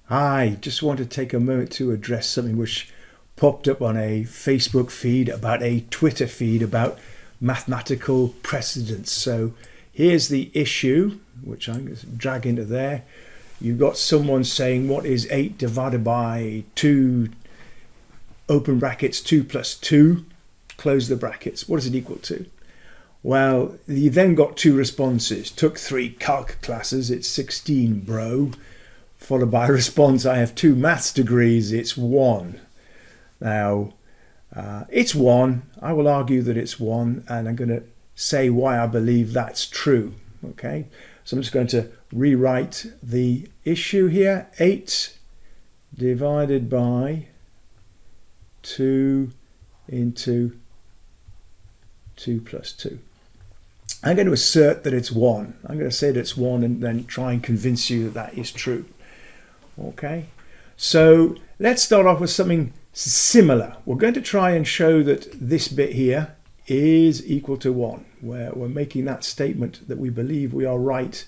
I just want to take a moment to address something which popped up on a Facebook feed, about a Twitter feed about mathematical precedence. So here's the issue, which I'm going to drag into there. You've got someone saying, what is 8 divided by 2, open brackets, 2 plus 2, close the brackets. What is it equal to? Well, you then got two responses. Took 3 calc classes, it's 16, bro. Followed by a response, I have 2 maths degrees, it's 1. Now, it's 1. I will argue that it's 1, and I'm going to say why I believe that's true. Okay, so I'm just going to rewrite the issue here. 8 divided by 2 into 2 plus 2. I'm going to assert that it's 1. I'm going to say that it's 1 and then try and convince you that that is true. Okay, so let's start off with something similar. We're going to try and show that this bit here is equal to 1, where we're making that statement that we believe we are right,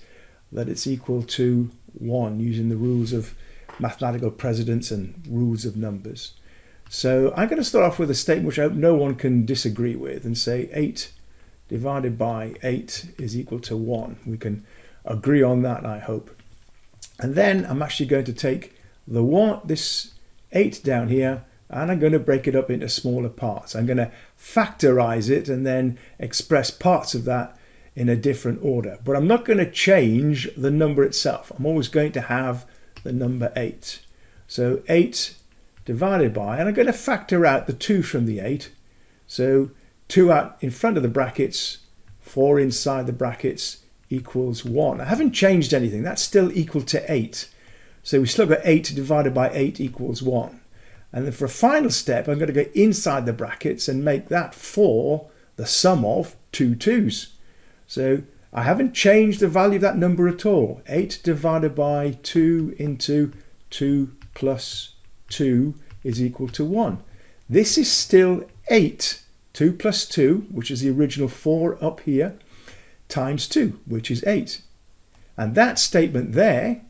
that it's equal to 1 using the rules of mathematical precedence and rules of numbers. So I'm going to start off with a statement which I hope no one can disagree with and say 8 divided by 8 is equal to 1. We can agree on that, I hope. And then I'm actually going to take this 8 down here, and I'm going to break it up into smaller parts. I'm going to factorize it and then express parts of that in a different order. But I'm not going to change the number itself. I'm always going to have the number 8. So 8 divided by, and I'm going to factor out the 2 from the 8. So 2 out in front of the brackets, 4 inside the brackets, equals 1. I haven't changed anything. That's still equal to 8. So we still got 8 divided by 8 equals 1. And then for a final step, I'm going to go inside the brackets and make that 4 the sum of 2 2's. So I haven't changed the value of that number at all. 8 divided by 2 into 2 plus 2 is equal to 1. This is still 8. 2 plus 2, which is the original 4 up here, times 2, which is 8. And that statement there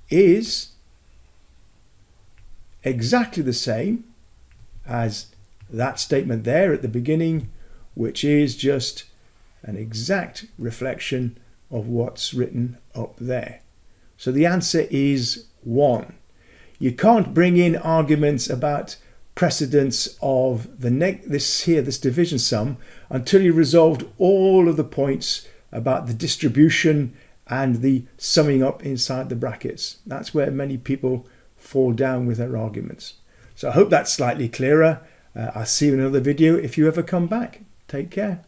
is exactly the same as that statement there at the beginning, which is just an exact reflection of what's written up there. So the answer is 1. You can't bring in arguments about precedence of this division sum until you resolved all of the points about the distribution and the summing up inside the brackets. That's where many people fall down with their arguments. So I hope that's slightly clearer. I'll see you in another video if you ever come back. Take care.